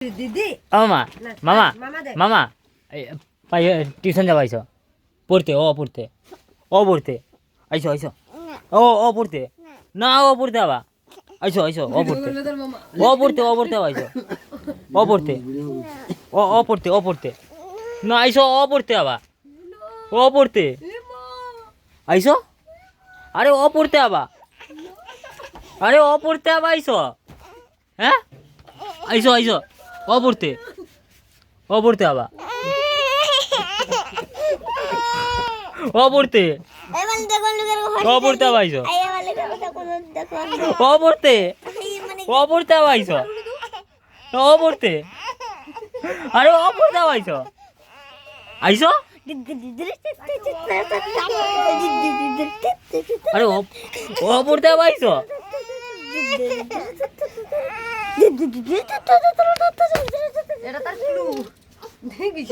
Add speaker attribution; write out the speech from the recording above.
Speaker 1: দিদি
Speaker 2: মামা
Speaker 1: না,
Speaker 2: মামা
Speaker 1: মামা দে।
Speaker 2: মামা টিউশন যাবা আইছো পড়তে পড়তে আইছো আইছো ও পড়তে না পড়তে আবা আইছো আইছো পড়তে পড়তে আইছো পড়তে পড়তে না আইছো পড়তে আবা পড়তে আইছো আরে পড়তে আবা আরে পড়তে আবা আইছো হ্যাঁ আইছো আইছো পড়তে পড়তে আবা পড়তে পড়তে আবা আইছো পড়তে পড়তে আবা আইছো পড়তে আরে পড়তে আবা আইছো আইছো আরে পড়তে আবা আইছো
Speaker 1: এটা তার ক্লু দেখিস